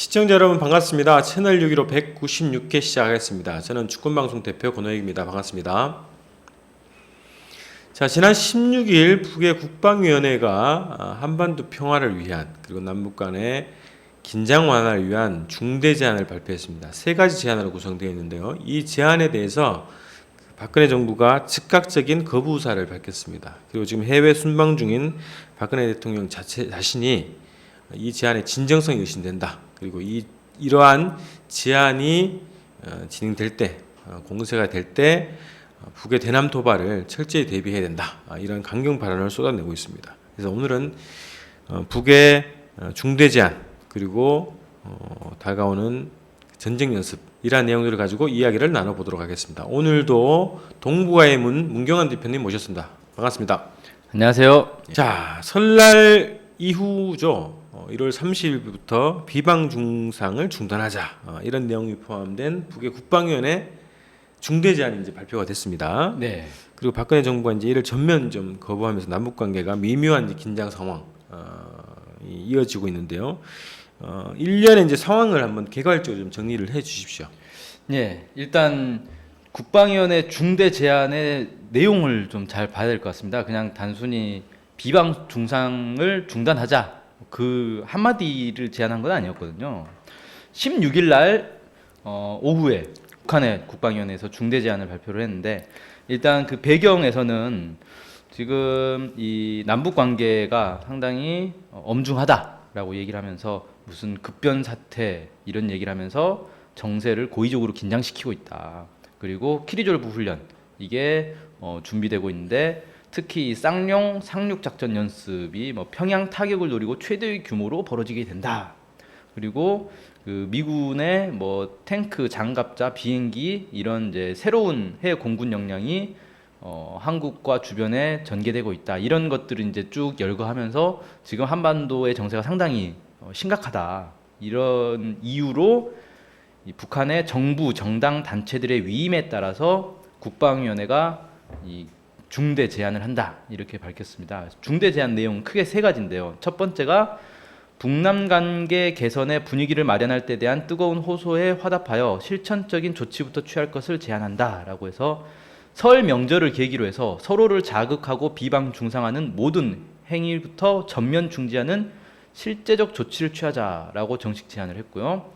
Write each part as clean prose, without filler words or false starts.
시청자 여러분 반갑습니다. 채널 615 196회 시작하겠습니다. 저는 주권방송 대표 권호익입니다. 반갑습니다. 자, 지난 16일 북의 국방위원회가 한반도 평화를 위한 그리고 남북 간의 긴장 완화를 위한 중대 제안을 발표했습니다. 세 가지 제안으로 구성되어 있는데요. 이 제안에 대해서 박근혜 정부가 즉각적인 거부 의사를 밝혔습니다. 그리고 지금 해외 순방 중인 박근혜 대통령 자신이 이 제안의 진정성이 의심된다. 그리고 이러한 제안이 진행될 때, 공세가 될 때 북의 대남 도발을 철저히 대비해야 된다. 이런 강경 발언을 쏟아내고 있습니다. 그래서 오늘은 북의 중대 제안 그리고 다가오는 전쟁 연습 이러한 내용들을 가지고 이야기를 나눠보도록 하겠습니다. 오늘도 동북아의 문경환 대표님 모셨습니다. 반갑습니다. 안녕하세요. 자, 설날 이후죠. 1월 30일부터 비방 중상을 중단하자. 이런 내용이 포함된 북의 국방위원회 중대 제안이 이제 발표가 됐습니다. 네. 그리고 박근혜 정부가 이제 이를 전면 좀 거부하면서 남북 관계가 미묘한 이제 긴장 상황 이어지고 있는데요. 일련의 이제 상황을 한번 개괄적으로 좀 정리를 해 주십시오. 네. 일단 국방위원회 중대 제안의 내용을 좀 잘 봐야 될 것 같습니다. 그냥 단순히 비방 중상을 중단하자 그 한마디를 제안한 건 아니었거든요. 16일 날 오후에 북한의 국방위원회에서 중대 제안을 발표를 했는데 일단 그 배경에서는 지금 이 남북 관계가 상당히 엄중하다라고 얘기를 하면서 무슨 급변 사태 이런 얘기를 하면서 정세를 고의적으로 긴장시키고 있다. 그리고 키리졸브 훈련 이게 준비되고 있는데 특히 이 쌍용 상륙 작전 연습이 뭐 평양 타격을 노리고 최대의 규모로 벌어지게 된다. 그리고 그 미군의 뭐 탱크, 장갑차, 비행기 이런 이제 새로운 해외 공군 역량이 한국과 주변에 전개되고 있다. 이런 것들을 이제 쭉 열거하면서 지금 한반도의 정세가 상당히 심각하다. 이런 이유로 이 북한의 정부, 정당, 단체들의 위임에 따라서 국방위원회가 이 중대 제안을 한다 이렇게 밝혔습니다. 중대 제안 내용은 크게 세 가지인데요. 첫 번째가 북남 관계 개선의 분위기를 마련할 때 대한 뜨거운 호소에 화답하여 실천적인 조치부터 취할 것을 제안한다라고 해서 설 명절을 계기로 해서 서로를 자극하고 비방 중상하는 모든 행위부터 전면 중지하는 실제적 조치를 취하자라고 정식 제안을 했고요.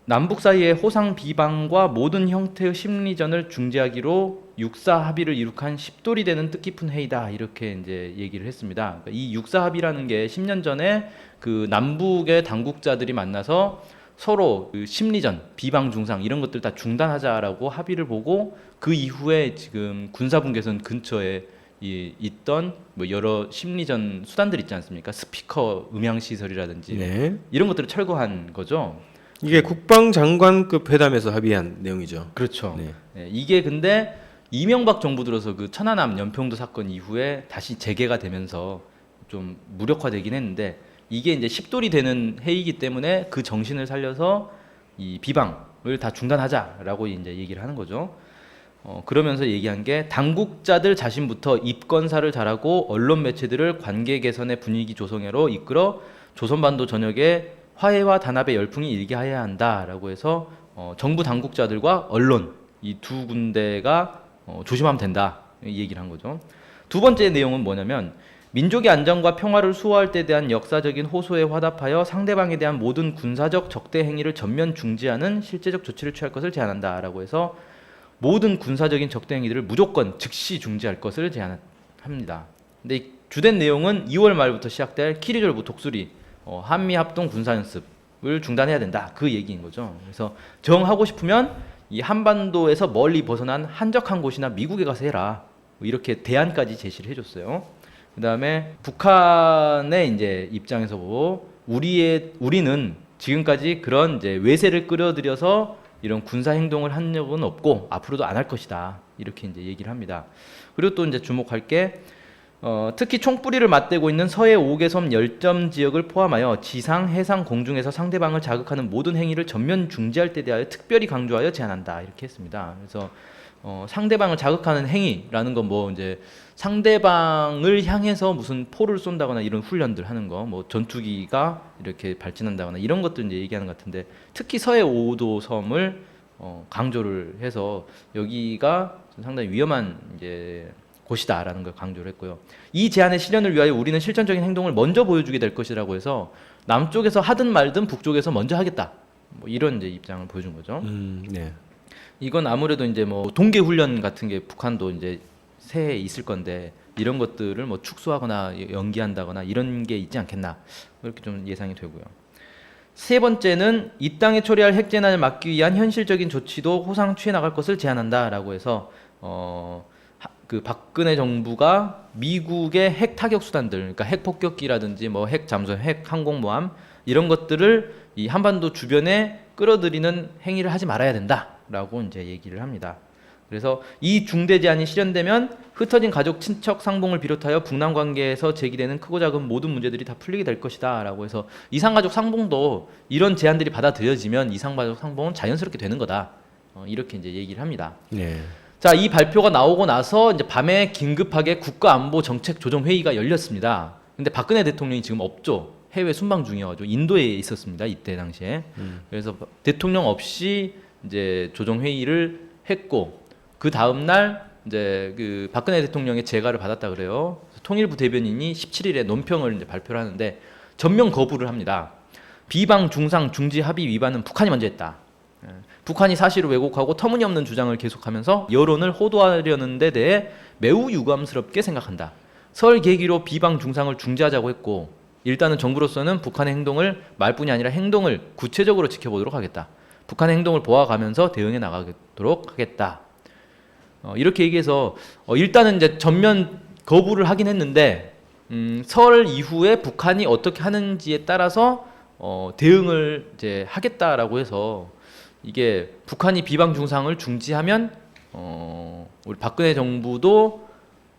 남북 사이의 호상 비방과 모든 형태의 심리전을 중지하기로 육사 합의를 이룩한 십돌이 되는 뜻깊은 회의다 이렇게 이제 얘기를 했습니다. 그러니까 이 육사 합의라는 게 10년 전에 그 남북의 당국자들이 만나서 서로 그 심리전, 비방 중상 이런 것들 다 중단하자라고 합의를 보고 그 이후에 지금 군사분계선 근처에 있던 뭐 여러 심리전 수단들 있지 않습니까? 스피커 음향 시설이라든지 네. 이런 것들을 철거한 거죠. 이게 국방장관급 회담에서 합의한 내용이죠. 그렇죠. 네. 네, 이게 근데 이명박 정부 들어서 그 천안함 연평도 사건 이후에 다시 재개가 되면서 좀 무력화되긴 했는데 이게 이제 십돌이 되는 회의이기 때문에 그 정신을 살려서 이 비방을 다 중단하자라고 이제 얘기를 하는 거죠. 그러면서 얘기한 게 당국자들 자신부터 입건사를 잘하고 언론 매체들을 관계 개선의 분위기 조성회로 이끌어 조선반도 전역에 화해와 단합의 열풍이 일게 하여야 한다라고 해서 정부 당국자들과 언론 이 두 군데가 조심하면 된다 이 얘기를 한 거죠. 두 번째 내용은 뭐냐면 민족의 안정과 평화를 수호할 때 대한 역사적인 호소에 화답하여 상대방에 대한 모든 군사적 적대 행위를 전면 중지하는 실제적 조치를 취할 것을 제안한다라고 해서 모든 군사적인 적대 행위들을 무조건 즉시 중지할 것을 제안합니다. 근데 이 주된 내용은 2월 말부터 시작될 키리졸브 독수리 한미 합동 군사 연습을 중단해야 된다 그 얘기인 거죠. 그래서 정하고 싶으면 이 한반도에서 멀리 벗어난 한적한 곳이나 미국에 가서 해라 이렇게 대안까지 제시를 해줬어요. 그 다음에 북한의 이제 입장에서 보고 우리는 지금까지 그런 이제 외세를 끌어들여서 이런 군사 행동을 한 적은 없고 앞으로도 안 할 것이다 이렇게 이제 얘기를 합니다. 그리고 또 이제 주목할 게 특히 총뿌리를 맞대고 있는 서해 5개섬 열점 지역을 포함하여 지상, 해상, 공중에서 상대방을 자극하는 모든 행위를 전면 중지할 때 대하여 특별히 강조하여 제안한다 이렇게 했습니다. 그래서 상대방을 자극하는 행위라는 건 뭐 이제 상대방을 향해서 무슨 포를 쏜다거나 이런 훈련들 하는 거, 뭐 전투기가 이렇게 발진한다거나 이런 것들 이제 얘기하는 것 같은데, 특히 서해 5도 섬을 강조를 해서 여기가 상당히 위험한 이제 곳이다라는 걸 강조를 했고요. 이 제안의 실현을 위하여 우리는 실천적인 행동을 먼저 보여주게 될 것이라고 해서 남쪽에서 하든 말든 북쪽에서 먼저 하겠다. 뭐 이런 이제 입장을 보여준 거죠. 네. 이건 아무래도 이제 뭐 동계 훈련 같은 게 북한도 이제 새해에 있을 건데 이런 것들을 뭐 축소하거나 연기한다거나 이런 게 있지 않겠나 이렇게 좀 예상이 되고요. 세 번째는 이 땅에 초래할 핵재난을 막기 위한 현실적인 조치도 호상 취해 나갈 것을 제안한다라고 해서 그 박근혜 정부가 미국의 핵 타격 수단들, 그러니까 핵 폭격기라든지 뭐 핵 잠수함, 핵 항공모함 이런 것들을 이 한반도 주변에 끌어들이는 행위를 하지 말아야 된다라고 이제 얘기를 합니다. 그래서 이 중대 제안이 실현되면 흩어진 가족, 친척, 상봉을 비롯하여 북남 관계에서 제기되는 크고 작은 모든 문제들이 다 풀리게 될 것이다라고 해서 이상가족 상봉도 이런 제안들이 받아들여지면 이상가족 상봉은 자연스럽게 되는 거다. 이렇게 이제 얘기를 합니다. 네. 자, 이 발표가 나오고 나서 이제 밤에 긴급하게 국가안보정책조정회의가 열렸습니다. 근데 박근혜 대통령이 지금 없죠. 해외 순방 중이어가지고 인도에 있었습니다. 이때 당시에. 그래서 대통령 없이 이제 조정회의를 했고, 그 다음 날 이제 그 박근혜 대통령의 재가를 받았다 그래요. 통일부 대변인이 17일에 논평을 이제 발표를 하는데 전면 거부를 합니다. 비방 중상 중지 합의 위반은 북한이 먼저 했다. 북한이 사실을 왜곡하고 터무니없는 주장을 계속하면서 여론을 호도하려는 데 대해 매우 유감스럽게 생각한다. 설 계기로 비방 중상을 중지하자고 했고, 일단은 정부로서는 북한의 행동을 말뿐이 아니라 행동을 구체적으로 지켜보도록 하겠다. 북한의 행동을 보아가면서 대응해 나가도록 하겠다. 이렇게 얘기해서 일단은 이제 전면 거부를 하긴 했는데 설 이후에 북한이 어떻게 하는지에 따라서 대응을 이제 하겠다라고 해서, 이게 북한이 비방 중상을 중지하면 우리 박근혜 정부도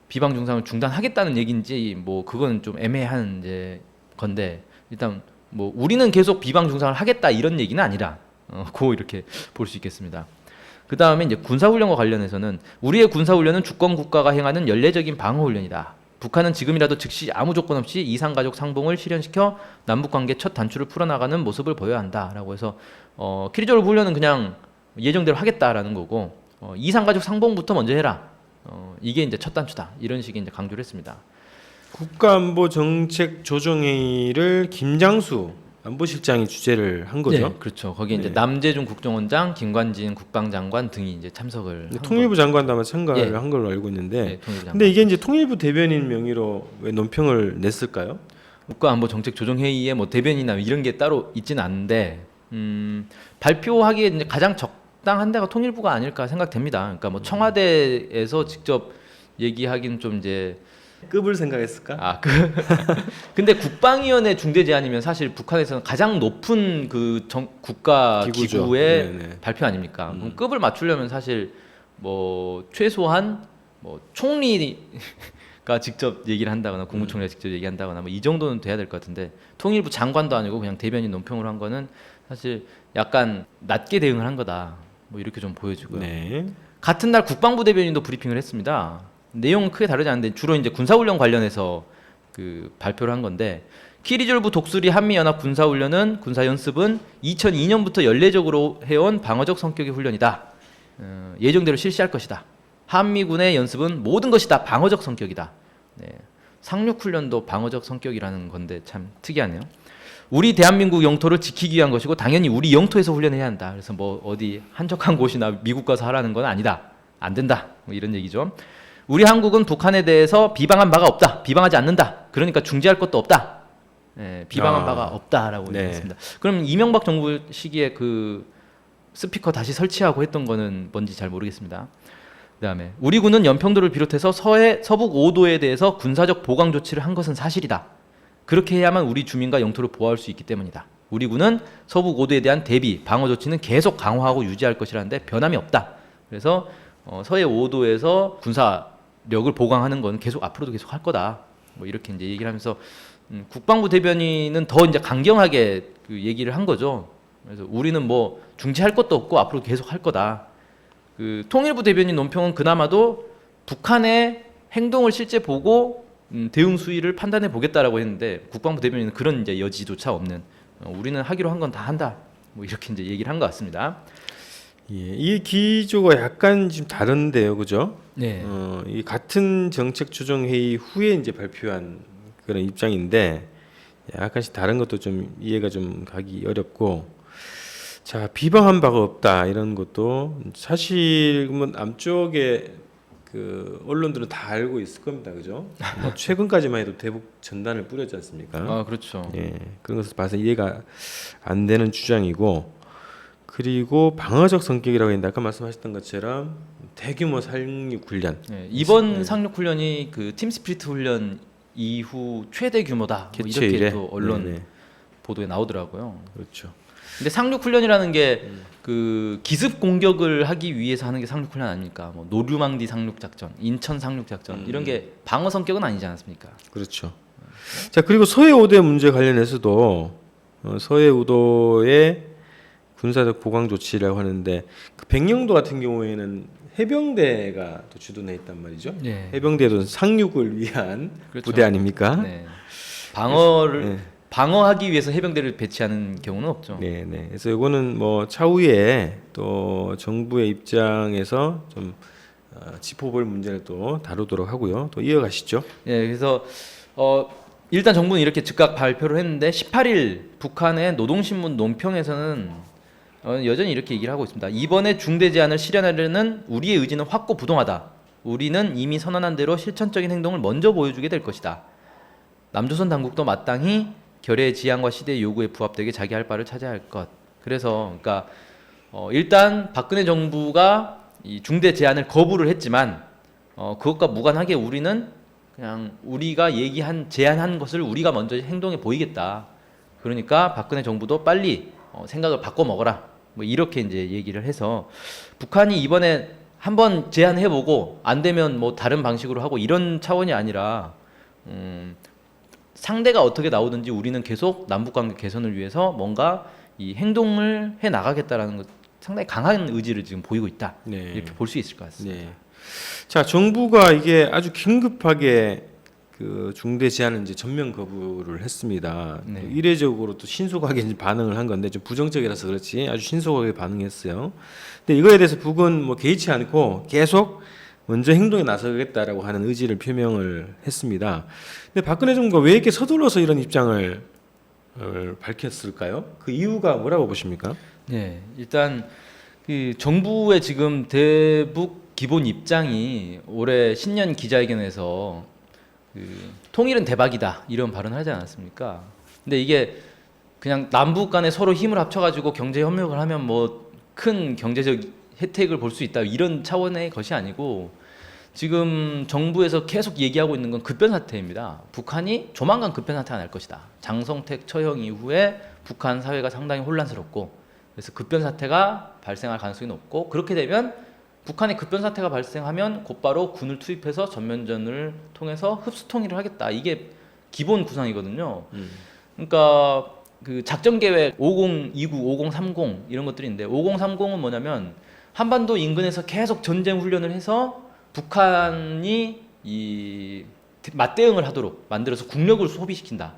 비방 중상을 중단하겠다는 얘기인지 뭐 그건 좀 애매한 이제 건데, 일단 뭐 우리는 계속 비방 중상을 하겠다 이런 얘기는 아니라 고 이렇게 볼 수 있겠습니다. 그 다음에 이제 군사훈련과 관련해서는 우리의 군사훈련은 주권 국가가 행하는 연례적인 방어훈련이다. 북한은 지금이라도 즉시 아무 조건 없이 이상가족 상봉을 실현시켜 남북관계 첫 단추를 풀어나가는 모습을 보여야 한다라고 해서 키리조르 훈련은 그냥 예정대로 하겠다라는 거고, 이상가족 상봉부터 먼저 해라. 이게 이제 첫 단추다. 이런 식의 이제 강조를 했습니다. 국가안보정책조정회의를 김장수 안보실장이 주재를 한 거죠. 네, 그렇죠. 거기 이제 네. 남재준 국정원장, 김관진 국방장관 등이 이제 참석을. 통일부 장관도 아마 참가를 예. 한 걸로 알고 있는데, 네, 통일부 장관. 근데 이게 이제 통일부 대변인 명의로 왜 논평을 냈을까요? 국가안보정책조정회의에 뭐 대변이나 이런 게 따로 있지는 않은데 발표하기에 이제 가장 적당한 데가 통일부가 아닐까 생각됩니다. 그러니까 뭐 청와대에서 직접 얘기하기는 좀 이제 급을 생각했을까? 근데 국방위원회 중대 제안이면 사실 북한에서는 가장 높은 그 국가 기구죠. 기구의 네네. 발표 아닙니까? 그럼 급을 맞추려면 사실 뭐 최소한 뭐 총리가 직접 얘기를 한다거나 국무총리가 직접 얘기한다거나 뭐 이 정도는 돼야 될 것 같은데, 통일부 장관도 아니고 그냥 대변인 논평으로 한 거는 사실 약간 낮게 대응을 한 거다. 뭐 이렇게 좀 보여지고요. 네. 같은 날 국방부 대변인도 브리핑을 했습니다. 내용은 크게 다르지 않은데 주로 이제 군사훈련 관련해서 그 발표를 한 건데, 키리졸브 독수리 한미연합 군사훈련은 군사연습은 2002년부터 연례적으로 해온 방어적 성격의 훈련이다. 예정대로 실시할 것이다. 한미군의 연습은 모든 것이 다 방어적 성격이다. 네. 상륙훈련도 방어적 성격이라는 건데 참 특이하네요. 우리 대한민국 영토를 지키기 위한 것이고 당연히 우리 영토에서 훈련해야 한다. 그래서 뭐 어디 한적한 곳이나 미국 가서 하라는 건 아니다. 안 된다. 뭐 이런 얘기죠. 우리 한국은 북한에 대해서 비방한 바가 없다. 비방하지 않는다. 그러니까 중지할 것도 없다. 네, 비방한 바가 없다라고 네. 얘기했습니다. 그럼 이명박 정부 시기에 그 스피커 다시 설치하고 했던 거는 뭔지 잘 모르겠습니다. 그다음에 우리 군은 연평도를 비롯해서 서북 5도에 대해서 군사적 보강 조치를 한 것은 사실이다. 그렇게 해야만 우리 주민과 영토를 보호할 수 있기 때문이다. 우리 군은 서북 5도에 대한 대비, 방어 조치는 계속 강화하고 유지할 것이라는데 변함이 없다. 그래서 서해 5도에서 군사력을 보강하는 건 계속 앞으로도 계속 할 거다. 뭐 이렇게 이제 얘기를 하면서 국방부 대변인은 더 이제 강경하게 그 얘기를 한 거죠. 그래서 우리는 뭐 중지할 것도 없고 앞으로 계속 할 거다. 그 통일부 대변인 논평은 그나마도 북한의 행동을 실제 보고 대응 수위를 판단해 보겠다라고 했는데 국방부 대변인은 그런 이제 여지조차 없는 우리는 하기로 한 건 다 한다. 뭐 이렇게 이제 얘기를 한 것 같습니다. 예, 이 기조가 약간 좀 다른데요, 그죠? 네. 이 같은 정책 조정 회의 후에 이제 발표한 그런 입장인데 약간씩 다른 것도 좀 이해가 좀 가기 어렵고, 자 비방한 바가 없다 이런 것도 사실 뭐 남쪽에 그 언론들은 다 알고 있을 겁니다, 그죠? 뭐 최근까지만 해도 대북 전단을 뿌렸지 않습니까? 아 그렇죠. 예, 그런 것을 봐서 이해가 안 되는 주장이고, 그리고 방어적 성격이라고 했는데 아까 말씀하셨던 것처럼 대규모 상륙 훈련. 네, 이번 네. 상륙 훈련이 그 팀 스피리트 훈련 이후 최대 규모다. 뭐 개최 이렇게 이래. 또 언론 네네. 보도에 나오더라고요. 그렇죠. 근데 상륙 훈련이라는 게 그 기습 공격을 하기 위해서 하는 게 상륙 훈련 아닙니까? 뭐 노르망디 상륙 작전, 인천 상륙 작전 이런 게 방어 성격은 아니지 않습니까? 그렇죠. 자 그리고 서해 우도 문제 관련해서도 서해 우도의 군사적 보강 조치라고 하는데 그 백령도 같은 경우에는 해병대가 또 주둔해 있단 말이죠. 네. 해병대도 상륙을 위한 그렇죠. 부대 아닙니까? 네. 방어를 네. 방어하기 위해서 해병대를 배치하는 경우는 없죠. 네, 네. 그래서 이거는 뭐 차후에 또 정부의 입장에서 좀 짚어볼 문제를 또 다루도록 하고요. 또 이어가시죠. 예, 그래서 일단 정부는 이렇게 즉각 발표를 했는데 18일 북한의 노동신문 논평에서는 여전히 이렇게 얘기를 하고 있습니다. 이번에 중대 제안을 실현하려는 우리의 의지는 확고부동하다. 우리는 이미 선언한 대로 실천적인 행동을 먼저 보여주게 될 것이다. 남조선 당국도 마땅히 결의의 지향과 시대의 요구에 부합되게 자기 할 바를 찾아야 할 것. 그래서 그러니까 일단 박근혜 정부가 이 중대 제안을 거부를 했지만 그것과 무관하게 우리는 그냥 우리가 얘기한 제안한 것을 우리가 먼저 행동에 보이겠다. 그러니까 박근혜 정부도 빨리 생각을 바꿔 먹어라. 뭐 이렇게 이제 얘기를 해서 북한이 이번에 한번 제안해보고 안 되면 뭐 다른 방식으로 하고 이런 차원이 아니라 상대가 어떻게 나오든지 우리는 계속 남북관계 개선을 위해서 뭔가 이 행동을 해 나가겠다라는 것 상당히 강한 의지를 지금 보이고 있다. 네. 이렇게 볼 수 있을 것 같습니다. 네. 자, 정부가 이게 아주 긴급하게 그 중대 제안을 이제 전면 거부를 했습니다. 네. 또 이례적으로 또 신속하게 이제 반응을 한 건데 좀 부정적이라서 그렇지 아주 신속하게 반응했어요. 근데 이거에 대해서 북은 뭐 개의치 않고 계속 먼저 행동에 나서겠다라고 하는 의지를 표명을 했습니다. 근데 박근혜 정부가 왜 이렇게 서둘러서 이런 입장을 밝혔을까요? 그 이유가 뭐라고 보십니까? 네, 일단 그 정부의 지금 대북 기본 입장이 올해 신년 기자회견에서 그 통일은 대박이다 이런 발언을 하지 않았습니까? 근데 이게 그냥 남북 간에 서로 힘을 합쳐가지고 경제 협력을 하면 뭐 큰 경제적 혜택을 볼 수 있다 이런 차원의 것이 아니고 지금 정부에서 계속 얘기하고 있는 건 급변 사태입니다. 북한이 조만간 급변 사태가 날 것이다. 장성택 처형 이후에 북한 사회가 상당히 혼란스럽고 그래서 급변 사태가 발생할 가능성이 높고 그렇게 되면 북한의 급변 사태가 발생하면 곧바로 군을 투입해서 전면전을 통해서 흡수 통일을 하겠다. 이게 기본 구상이거든요. 그러니까 그 작전 계획 5029, 5030 이런 것들이 있는데 5030은 뭐냐면 한반도 인근에서 계속 전쟁 훈련을 해서 북한이 이 맞대응을 하도록 만들어서 국력을 소비시킨다.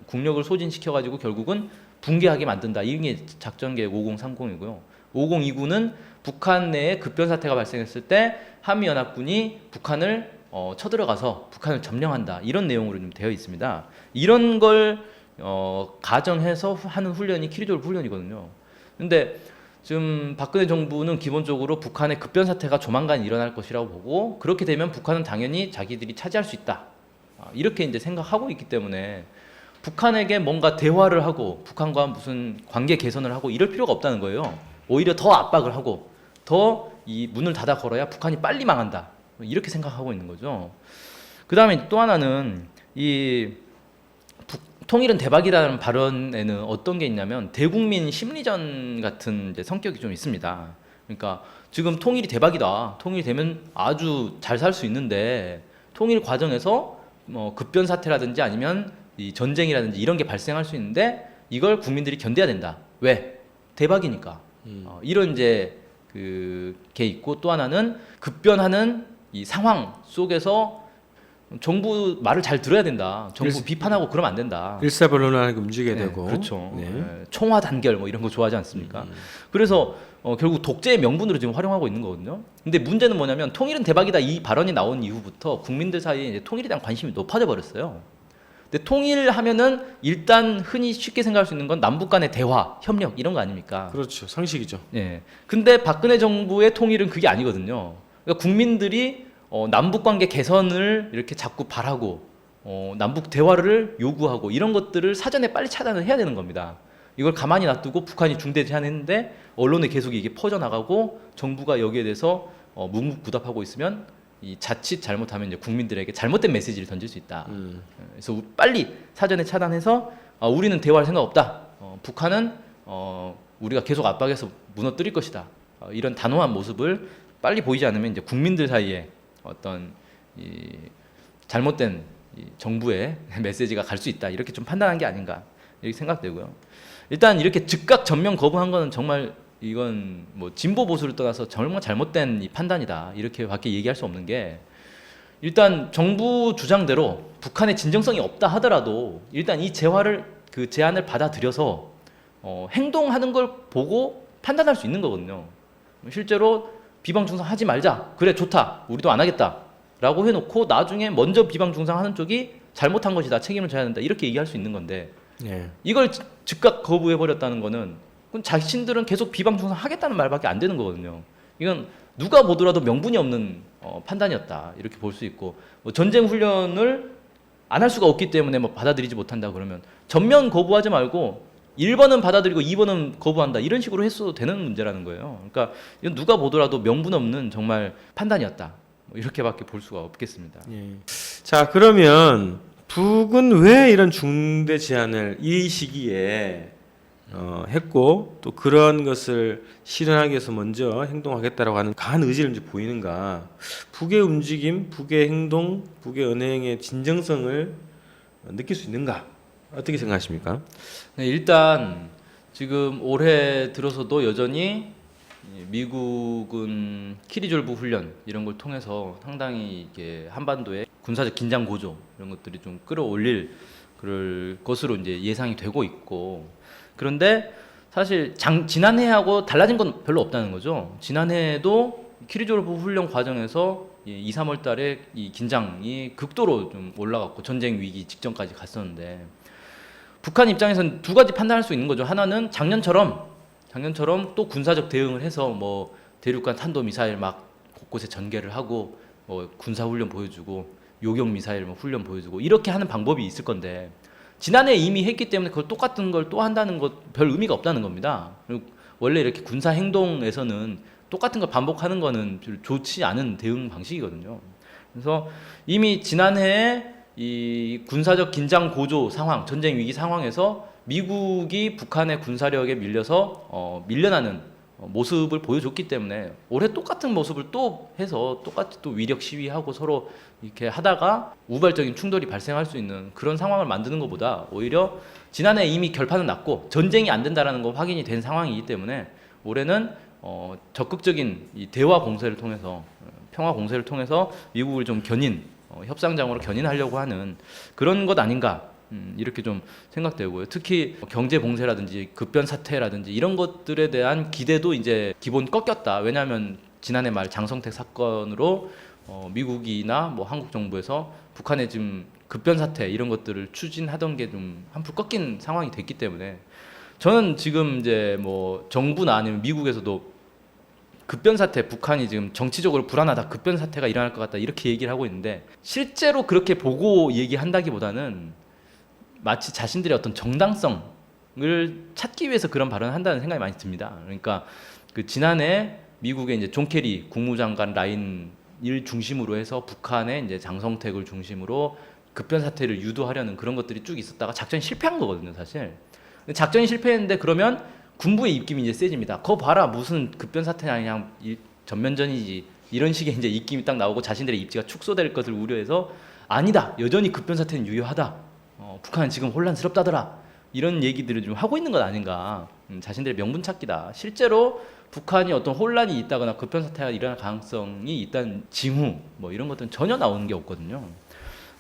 국력을 소진시켜가지고 결국은 붕괴하게 만든다. 이게 작전 계획 5030이고요. 5029는 북한 내에 급변 사태가 발생했을 때 한미연합군이 북한을 쳐들어가서 북한을 점령한다. 이런 내용으로 좀 되어 있습니다. 이런 걸 가정해서 하는 훈련이 키리졸 훈련이거든요. 근데 지금 박근혜 정부는 기본적으로 북한의 급변 사태가 조만간 일어날 것이라고 보고 그렇게 되면 북한은 당연히 자기들이 차지할 수 있다. 이렇게 이제 생각하고 있기 때문에 북한에게 뭔가 대화를 하고 북한과 무슨 관계 개선을 하고 이럴 필요가 없다는 거예요. 오히려 더 압박을 하고 더 이 문을 닫아 걸어야 북한이 빨리 망한다. 이렇게 생각하고 있는 거죠. 그 다음에 또 하나는 이 통일은 대박이라는 발언에는 어떤 게 있냐면 대국민 심리전 같은 이제 성격이 좀 있습니다. 그러니까 지금 통일이 대박이다. 통일이 되면 아주 잘 살 수 있는데 통일 과정에서 뭐 급변 사태라든지 아니면 이 전쟁이라든지 이런 게 발생할 수 있는데 이걸 국민들이 견뎌야 된다. 왜? 대박이니까. 이런 이제 그게 있고, 또 하나는 급변하는 이 상황 속에서 정부 말을 잘 들어야 된다. 정부 비판하고 그러면 안 된다. 일사불란하게 움직여야 네, 되고. 그렇죠. 네. 네, 총화 단결 뭐 이런 거 좋아하지 않습니까? 그래서 결국 독재의 명분으로 지금 활용하고 있는 거거든요. 근데 문제는 뭐냐면 통일은 대박이다 이 발언이 나온 이후부터 국민들 사이에 이제 통일에 대한 관심이 높아져 버렸어요. 근데 통일하면은 일단 흔히 쉽게 생각할 수 있는 건 남북 간의 대화, 협력 이런 거 아닙니까? 그렇죠. 상식이죠. 예. 근데 박근혜 정부의 통일은 그게 아니거든요. 그러니까 국민들이 남북 관계 개선을 이렇게 자꾸 바라고 남북 대화를 요구하고 이런 것들을 사전에 빨리 차단을 해야 되는 겁니다. 이걸 가만히 놔두고 북한이 중대 제안했는데 언론에 계속 이게 퍼져나가고 정부가 여기에 대해서 묵묵부답하고 있으면 이 자칫 잘못하면 이제 국민들에게 잘못된 메시지를 던질 수 있다. 그래서 빨리 사전에 차단해서 우리는 대화할 생각 없다. 북한은 우리가 계속 압박해서 무너뜨릴 것이다. 이런 단호한 모습을 빨리 보이지 않으면 이제 국민들 사이에 어떤 이 잘못된 이 정부의 메시지가 갈 수 있다. 이렇게 좀 판단한 게 아닌가 이렇게 생각되고요. 일단 이렇게 즉각 전면 거부한 거는 정말 이건 뭐 진보 보수를 떠나서 정말 잘못된 이 판단이다 이렇게밖에 얘기할 수 없는 게, 일단 정부 주장대로 북한의 진정성이 없다 하더라도 일단 이 제안을 받아들여서 행동하는 걸 보고 판단할 수 있는 거거든요. 실제로 비방 중상하지 말자, 그래 좋다, 우리도 안 하겠다라고 해놓고 나중에 먼저 비방 중상하는 쪽이 잘못한 것이다, 책임을 져야 된다 이렇게 얘기할 수 있는 건데, 네. 이걸 즉각 거부해 버렸다는 거는 그건 자신들은 계속 비방 중상하겠다는 말밖에 안 되는 거거든요. 이건 누가 보더라도 명분이 없는 판단이었다 이렇게 볼 수 있고, 뭐 전쟁 훈련을 안 할 수가 없기 때문에 뭐 받아들이지 못한다 그러면 전면 거부하지 말고 1번은 받아들이고 2번은 거부한다 이런 식으로 했어도 되는 문제라는 거예요. 그러니까 이건 누가 보더라도 명분 없는 정말 판단이었다 뭐 이렇게밖에 볼 수가 없겠습니다. 예. 자, 그러면 북은 왜 이런 중대 제안을 이 시기에 했고 또 그런 것을 실현하기 위해서 먼저 행동하겠다라고 하는 강한 의지를 이제 보이는가? 북의 움직임, 북의 행동, 북의 언행의 진정성을 느낄 수 있는가? 어떻게 생각하십니까? 네, 일단 지금 올해 들어서도 여전히 미국은 키리졸브 훈련 이런 걸 통해서 상당히 이게 한반도의 군사적 긴장 고조 이런 것들이 좀 끌어올릴 그럴 것으로 이제 예상이 되고 있고, 그런데 사실 지난해하고 달라진 건 별로 없다는 거죠. 지난해에도 키리졸브 훈련 과정에서 2, 3월 달에 이 긴장이 극도로 좀 올라갔고 전쟁 위기 직전까지 갔었는데, 북한 입장에서는 두 가지 판단할 수 있는 거죠. 하나는 작년처럼 또 군사적 대응을 해서 뭐 대륙간 탄도 미사일 막 곳곳에 전개를 하고 뭐 군사 훈련 보여주고 요격 미사일 뭐 훈련 보여주고 이렇게 하는 방법이 있을 건데, 지난해 이미 했기 때문에 그걸 똑같은 걸 또 한다는 것 별 의미가 없다는 겁니다. 그리고 원래 이렇게 군사 행동에서는 똑같은 걸 반복하는 거는 좋지 않은 대응 방식이거든요. 그래서 이미 지난해에 이 군사적 긴장 고조 상황, 전쟁 위기 상황에서 미국이 북한의 군사력에 밀려서 밀려나는 모습을 보여줬기 때문에 올해 똑같은 모습을 또 해서 똑같이 또 위력 시위하고 서로 이렇게 하다가 우발적인 충돌이 발생할 수 있는 그런 상황을 만드는 것보다 오히려 지난해 이미 결판은 났고 전쟁이 안 된다라는 거 확인이 된 상황이기 때문에 올해는 적극적인 이 대화 공세를 통해서 평화 공세를 통해서 미국을 좀 협상장으로 견인하려고 하는 그런 것 아닌가 이렇게 좀 생각되고요. 특히 경제 봉쇄라든지 급변 사태라든지 이런 것들에 대한 기대도 이제 기본 꺾였다. 왜냐하면 지난해 말 장성택 사건으로 미국이나 뭐 한국 정부에서 북한의 지금 급변 사태 이런 것들을 추진하던 게 좀 한풀 꺾인 상황이 됐기 때문에 저는 지금 이제 뭐 정부나 아니면 미국에서도 급변 사태, 북한이 지금 정치적으로 불안하다, 급변 사태가 일어날 것 같다 이렇게 얘기를 하고 있는데, 실제로 그렇게 보고 얘기한다기보다는 마치 자신들의 어떤 정당성을 찾기 위해서 그런 발언을 한다는 생각이 많이 듭니다. 그러니까 그 지난해 미국의 이제 존 케리 국무장관 라인을 중심으로 해서 북한의 이제 장성택을 중심으로 급변 사태를 유도하려는 그런 것들이 쭉 있었다가 작전이 실패한 거거든요, 사실. 근데 작전이 실패했는데 그러면 군부의 입김이 이제 세집니다. 거 봐라, 무슨 급변 사태냐, 그냥 전면전이지. 이런 식의 이제 입김이 딱 나오고 자신들의 입지가 축소될 것을 우려해서 아니다, 여전히 급변 사태는 유효하다. 북한은 지금 혼란스럽다더라. 이런 얘기들을 좀 하고 있는 것 아닌가. 자신들의 명분 찾기다. 실제로 북한이 어떤 혼란이 있다거나 급변 사태가 일어날 가능성이 있다는 징후 뭐 이런 것들은 전혀 나오는 게 없거든요.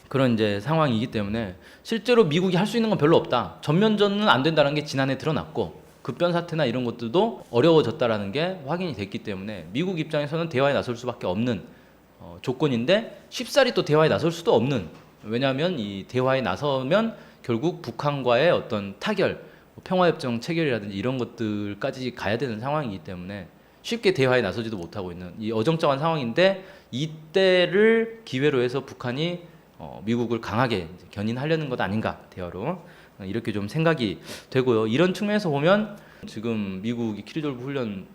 그런 이제 상황이기 때문에 실제로 미국이 할 수 있는 건 별로 없다. 전면전은 안 된다는 게 지난해 드러났고 급변 사태나 이런 것들도 어려워졌다라는 게 확인이 됐기 때문에 미국 입장에서는 대화에 나설 수밖에 없는 조건인데 쉽사리 또 대화에 나설 수도 없는, 왜냐하면 이 대화에 나서면 결국 북한과의 어떤 타결, 평화협정 체결이라든지 이런 것들까지 가야 되는 상황이기 때문에 쉽게 대화에 나서지도 못하고 있는 이 어정쩡한 상황인데, 이때를 기회로 해서 북한이 미국을 강하게 견인하려는 것 아닌가, 대화로. 이렇게 좀 생각이 되고요. 이런 측면에서 보면 지금 미국이 키리졸브 훈련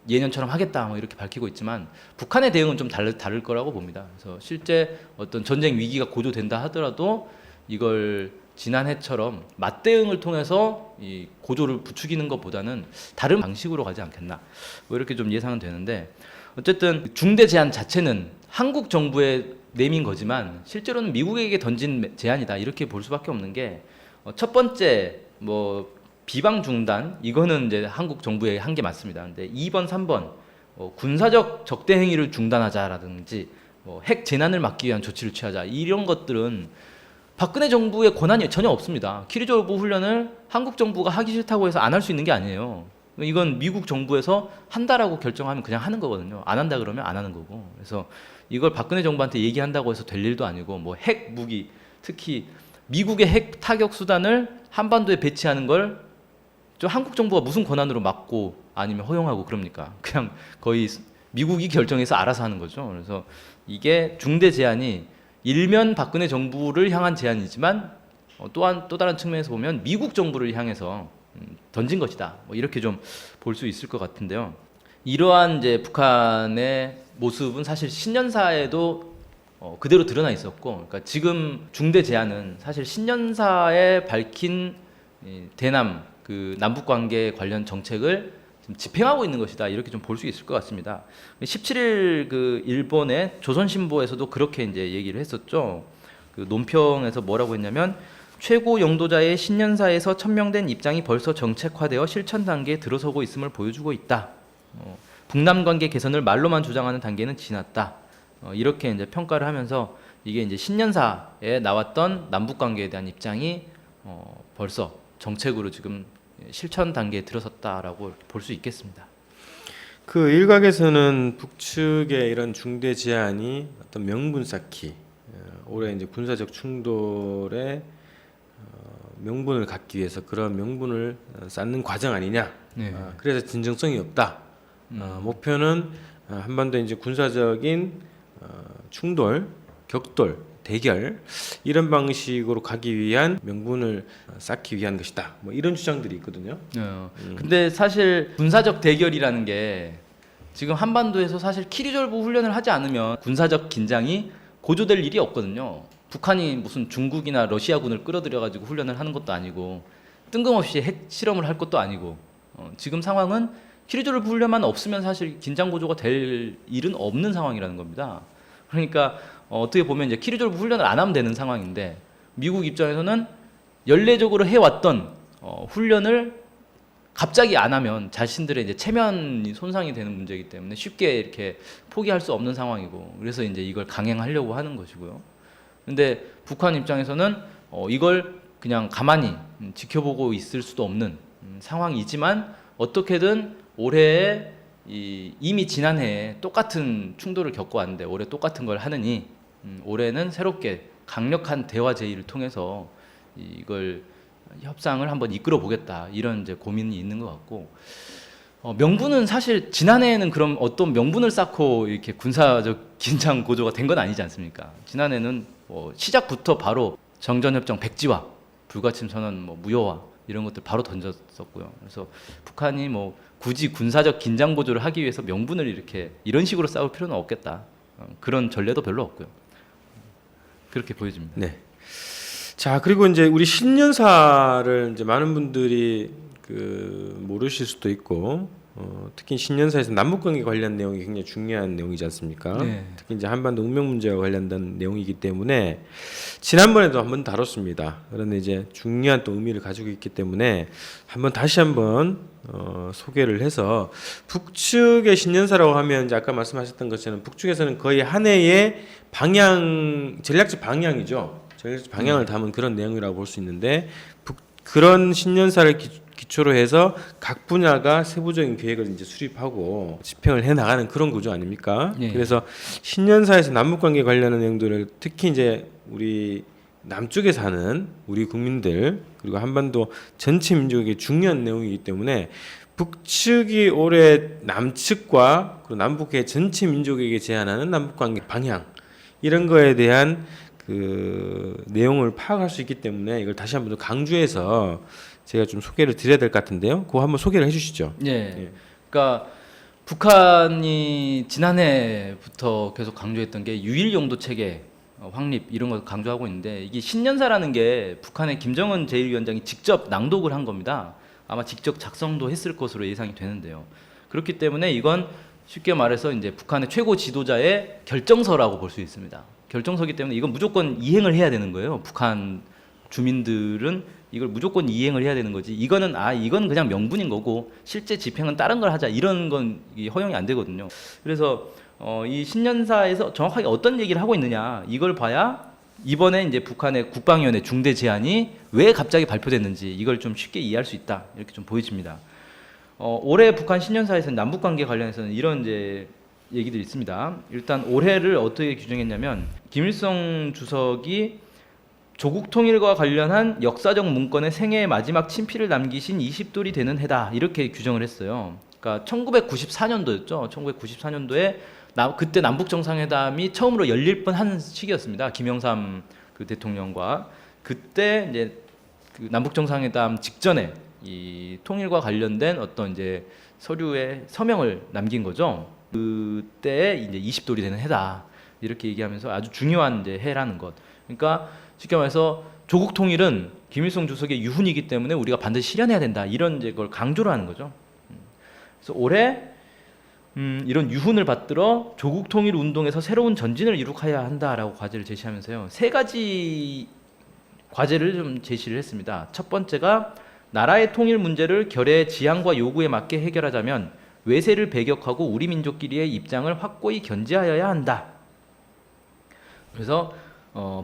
예년처럼 하겠다 뭐 이렇게 밝히고 있지만 북한의 대응은 좀 다를 거라고 봅니다. 그래서 실제 어떤 전쟁 위기가 고조된다 하더라도 이걸 지난해처럼 맞대응을 통해서 이 고조를 부추기는 것보다는 다른 방식으로 가지 않겠나, 뭐 이렇게 좀 예상은 되는데, 어쨌든 중대 제안 자체는 한국 정부에 내민 거지만 실제로는 미국에게 던진 제안이다, 이렇게 볼 수밖에 없는 게, 첫 번째 뭐 비방 중단, 이거는 이제 한국 정부에 한 게 맞습니다. 근데 2번, 3번 군사적 적대 행위를 중단하자라든지 핵 재난을 막기 위한 조치를 취하자, 이런 것들은 박근혜 정부의 권한이 전혀 없습니다. 키리졸브 훈련을 한국 정부가 하기 싫다고 해서 안 할 수 있는 게 아니에요. 이건 미국 정부에서 한다라고 결정하면 그냥 하는 거거든요. 안 한다 그러면 안 하는 거고. 그래서 이걸 박근혜 정부한테 얘기한다고 해서 될 일도 아니고, 뭐 핵 무기, 특히 미국의 핵 타격 수단을 한반도에 배치하는 걸 좀 한국 정부가 무슨 권한으로 막고 아니면 허용하고 그럽니까? 그냥 거의 미국이 결정해서 알아서 하는 거죠. 그래서 이게 중대 제안이 일면 박근혜 정부를 향한 제안이지만 또한 또 다른 측면에서 보면 미국 정부를 향해서 던진 것이다, 뭐 이렇게 좀 볼 수 있을 것 같은데요. 이러한 이제 북한의 모습은 사실 신년사에도 그대로 드러나 있었고, 그러니까 지금 중대 제안은 사실 신년사에 밝힌 대남 그 남북 관계 관련 정책을 지금 집행하고 있는 것이다, 이렇게 좀 볼 수 있을 것 같습니다. 17일 그 일본의 조선신보에서도 그렇게 이제 얘기를 했었죠. 그 논평에서 뭐라고 했냐면, 최고 영도자의 신년사에서 천명된 입장이 벌써 정책화되어 실천 단계에 들어서고 있음을 보여주고 있다. 북남 관계 개선을 말로만 주장하는 단계는 지났다. 이렇게 이제 평가를 하면서 이게 이제 신년사에 나왔던 남북 관계에 대한 입장이 벌써 정책으로 지금 실천 단계에 들어섰다라고 볼 수 있겠습니다. 그 일각에서는 북측의 이런 중대 제안이 어떤 명분 쌓기, 올해 이제 군사적 충돌의 명분을 갖기 위해서 그런 명분을 쌓는 과정 아니냐. 네. 그래서 진정성이 없다. 목표는 한반도에 이제 군사적인 충돌, 격돌, 대결, 이런 방식으로 가기 위한 명분을 쌓기 위한 것이다. 뭐 이런 주장들이 있거든요. 근데 사실 군사적 대결이라는 게 지금 한반도에서 사실 키리졸브 훈련을 하지 않으면 군사적 긴장이 고조될 일이 없거든요. 북한이 무슨 중국이나 러시아군을 끌어들여가지고 훈련을 하는 것도 아니고, 뜬금없이 핵 실험을 할 것도 아니고, 지금 상황은 키리졸브 훈련만 없으면 사실 긴장 고조가 될 일은 없는 상황이라는 겁니다. 그러니까 어떻게 보면 이제 키리졸브 훈련을 안 하면 되는 상황인데, 미국 입장에서는 연례적으로 해왔던 훈련을 갑자기 안 하면 자신들의 이제 체면이 손상이 되는 문제이기 때문에 쉽게 이렇게 포기할 수 없는 상황이고, 그래서 이제 이걸 강행하려고 하는 것이고요. 근데 북한 입장에서는 이걸 그냥 가만히 지켜보고 있을 수도 없는 상황이지만, 어떻게든 올해에 이미 지난해에 똑같은 충돌을 겪어왔는데 올해 똑같은 걸 하느니 올해는 새롭게 강력한 대화 제의를 통해서 이걸 협상을 한번 이끌어 보겠다, 이런 이제 고민이 있는 것 같고, 명분은 사실 지난해에는 그럼 어떤 명분을 쌓고 이렇게 군사적 긴장 고조가 된 건 아니지 않습니까? 지난해는 시작부터 바로 정전협정 백지화, 불가침 선언, 무효화 이런 것들 바로 던졌었고요. 그래서 북한이 굳이 군사적 긴장 고조를 하기 위해서 명분을 이렇게 이런 식으로 쌓을 필요는 없겠다. 그런 전례도 별로 없고요. 그렇게 보여집니다. 네. 자, 그리고 이제 우리 신년사를 이제 많은 분들이 모르실 수도 있고, 특히 신년사에서 남북관계 관련 내용이 굉장히 중요한 내용이지 않습니까? 네. 특히 이제 한반도 운명 문제와 관련된 내용이기 때문에 지난번에도 한번 다뤘습니다. 그런데 이제 중요한 또 의미를 가지고 있기 때문에 다시 한번 소개를 해서 북측의 신년사라고 하면 이제 아까 말씀하셨던 것처럼 북측에서는 거의 한 해의 전략적 방향이죠. 전략적 방향을 담은 그런 내용이라고 볼 수 있는데 그런 신년사를 기초로 해서 각 분야가 세부적인 계획을 이제 수립하고 집행을 해 나가는 그런 구조 아닙니까? 예. 그래서 신년사에서 남북관계 관련한 내용들을 특히 이제 우리 남쪽에 사는 우리 국민들 그리고 한반도 전체 민족에게 중요한 내용이기 때문에 북측이 올해 남측과 그리고 남북의 전체 민족에게 제안하는 남북관계 방향 이런 거에 대한 그 내용을 파악할 수 있기 때문에 이걸 다시 한번 더 강조해서 제가 좀 소개를 드려야 될 것 같은데요. 그거 한번 소개를 해주시죠. 예. 그러니까 북한이 지난해부터 계속 강조했던 게 유일 용도 체계 확립 이런 걸 강조하고 있는데 이게 신년사라는 게 북한의 김정은 제1위원장이 직접 낭독을 한 겁니다. 아마 직접 작성도 했을 것으로 예상이 되는데요. 그렇기 때문에 이건 쉽게 말해서 이제 북한의 최고 지도자의 결정서라고 볼 수 있습니다. 결정서기 때문에 이건 무조건 이행을 해야 되는 거예요. 북한 주민들은 이걸 무조건 이행을 해야 되는 거지. 이건 그냥 명분인 거고 실제 집행은 다른 걸 하자. 이런 건 허용이 안 되거든요. 그래서 이 신년사에서 정확하게 어떤 얘기를 하고 있느냐 이걸 봐야 이번에 이제 북한의 국방위원회 중대 제안이 왜 갑자기 발표됐는지 이걸 좀 쉽게 이해할 수 있다 이렇게 좀 보여집니다. 올해 북한 신년사에서는 남북 관계 관련해서는 이런 이제 얘기들이 있습니다. 일단 올해를 어떻게 규정했냐면 김일성 주석이 조국 통일과 관련한 역사적 문건에 생애의 마지막 친필을 남기신 20돌이 되는 해다 이렇게 규정을 했어요. 그러니까 1994년도였죠. 1994년도에 그때 남북 정상회담이 처음으로 열릴 뻔한 시기였습니다. 김영삼 그 대통령과 그때 이제 그 남북 정상회담 직전에 이 통일과 관련된 어떤 이제 서류에 서명을 남긴 거죠. 그때 이제 20돌이 되는 해다 이렇게 얘기하면서 아주 중요한 이제 해라는 것. 그러니까 쉽게 말해서 조국 통일은 김일성 주석의 유훈이기 때문에 우리가 반드시 실현해야 된다 이런 이제 걸 강조를 하는 거죠. 그래서 올해 이런 유훈을 받들어 조국 통일 운동에서 새로운 전진을 이룩해야 한다라고 과제를 제시하면서요. 세 가지 과제를 좀 제시를 했습니다. 첫 번째가 나라의 통일 문제를 결의 지향과 요구에 맞게 해결하자면 외세를 배격하고 우리 민족끼리의 입장을 확고히 견지하여야 한다. 그래서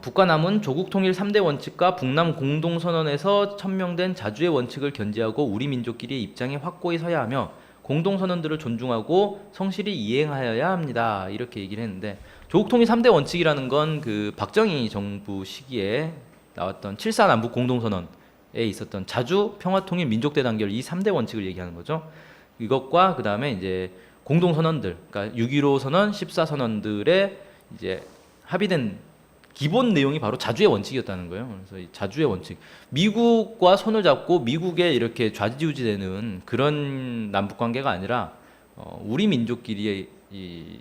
북과 남은 조국 통일 3대 원칙과 북남 공동선언에서 천명된 자주의 원칙을 견지하고 우리 민족끼리의 입장에 확고히 서야 하며 공동선언들을 존중하고 성실히 이행하여야 합니다. 이렇게 얘기를 했는데 조국 통일 3대 원칙이라는 건 그 박정희 정부 시기에 나왔던 7.4 남북 공동선언에 있었던 자주, 평화통일, 민족대단결 이 3대 원칙을 얘기하는 거죠. 이것과 그 다음에 이제 공동선언들, 그러니까 6.15 선언, 14 선언들의 이제 합의된 기본 내용이 바로 자주의 원칙이었다는 거예요. 그래서 이 자주의 원칙, 미국과 손을 잡고 미국에 이렇게 좌지우지되는 그런 남북 관계가 아니라 우리 민족끼리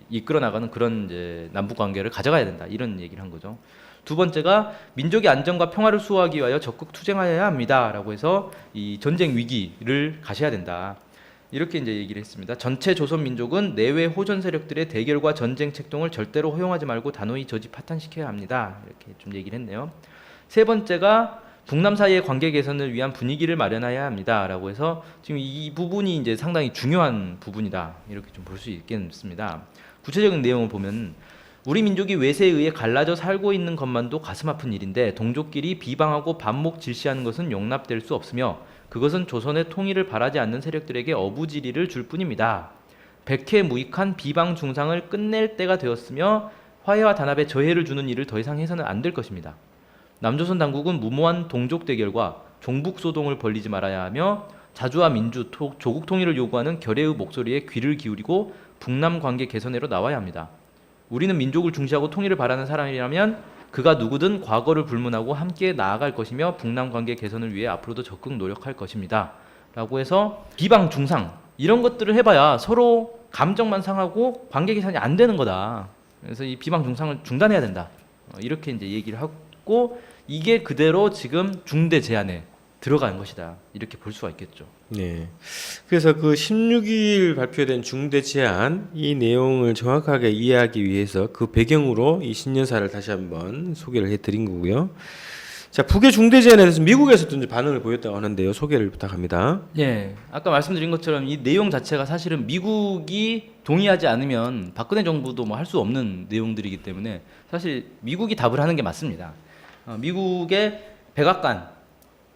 이끌어 나가는 그런 이제 남북 관계를 가져가야 된다 이런 얘기를 한 거죠. 두 번째가 민족의 안정과 평화를 수호하기 위하여 적극 투쟁하여야 합니다라고 해서 이 전쟁 위기를 가셔야 된다. 이렇게 이제 얘기를 했습니다. 전체 조선 민족은 내외 호전 세력들의 대결과 전쟁 책동을 절대로 허용하지 말고 단호히 저지 파탄시켜야 합니다. 이렇게 좀 얘기를 했네요. 세 번째가 북남 사이의 관계 개선을 위한 분위기를 마련해야 합니다라고 해서 지금 이 부분이 이제 상당히 중요한 부분이다. 이렇게 좀 볼 수 있겠습니다. 구체적인 내용을 보면 우리 민족이 외세에 의해 갈라져 살고 있는 것만도 가슴 아픈 일인데 동족끼리 비방하고 반목 질시하는 것은 용납될 수 없으며 그것은 조선의 통일을 바라지 않는 세력들에게 어부지리를 줄 뿐입니다. 백해무익한 비방 중상을 끝낼 때가 되었으며 화해와 단합에 저해를 주는 일을 더 이상 해서는 안 될 것입니다. 남조선 당국은 무모한 동족 대결과 종북 소동을 벌이지 말아야 하며 자주와 민주, 조국 통일을 요구하는 결의의 목소리에 귀를 기울이고 북남 관계 개선으로 나와야 합니다. 우리는 민족을 중시하고 통일을 바라는 사람이라면 그가 누구든 과거를 불문하고 함께 나아갈 것이며 북남 관계 개선을 위해 앞으로도 적극 노력할 것입니다. 라고 해서 비방 중상 이런 것들을 해봐야 서로 감정만 상하고 관계 개선이 안 되는 거다. 그래서 이 비방 중상을 중단해야 된다. 이렇게 이제 얘기를 하고 이게 그대로 지금 중대 제안에 들어간 것이다. 이렇게 볼 수가 있겠죠. 네. 그래서 그 16일 발표된 중대 제안 이 내용을 정확하게 이해하기 위해서 그 배경으로 이 신년사를 다시 한번 소개를 해드린 거고요. 자, 북의 중대 제안에 대해서 미국에서도 이제 반응을 보였다고 하는데요. 소개를 부탁합니다. 예, 아까 말씀드린 것처럼 이 내용 자체가 사실은 미국이 동의하지 않으면 박근혜 정부도 뭐 할 수 없는 내용들이기 때문에 사실 미국이 답을 하는 게 맞습니다. 미국의 백악관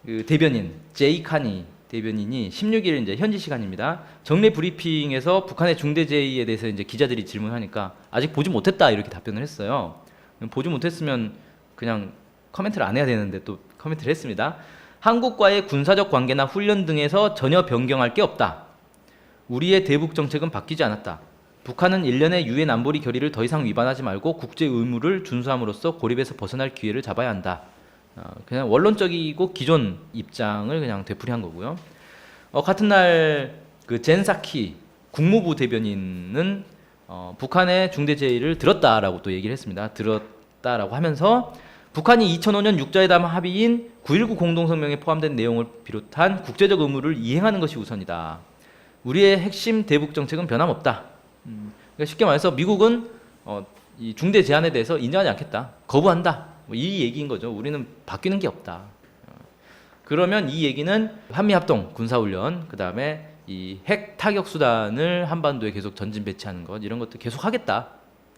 그 대변인 제이 카니 대변인이 16일 이제 현지 시간입니다. 정례 브리핑에서 북한의 중대 제의에 대해서 이제 기자들이 질문하니까 아직 보지 못했다 이렇게 답변을 했어요. 보지 못했으면 그냥 커멘트를 안 해야 되는데 또 커멘트를 했습니다. 한국과의 군사적 관계나 훈련 등에서 전혀 변경할 게 없다. 우리의 대북 정책은 바뀌지 않았다. 북한은 1년의 유엔 안보리 결의를 더 이상 위반하지 말고 국제 의무를 준수함으로써 고립에서 벗어날 기회를 잡아야 한다. 그냥 원론적이고 기존 입장을 그냥 되풀이한 거고요. 같은 날 그 젠사키 국무부 대변인은 북한의 중대 제의를 들었다라고 또 얘기를 했습니다. 들었다라고 하면서 북한이 2005년 육자회담 합의인 9.19 공동성명에 포함된 내용을 비롯한 국제적 의무를 이행하는 것이 우선이다. 우리의 핵심 대북 정책은 변함없다. 그러니까 쉽게 말해서 미국은 이 중대 제안에 대해서 인정하지 않겠다. 거부한다. 뭐 이 얘기인 거죠. 우리는 바뀌는 게 없다. 그러면 이 얘기는 한미합동 군사훈련, 그 다음에 이 핵 타격 수단을 한반도에 계속 전진 배치하는 것 이런 것도 계속 하겠다.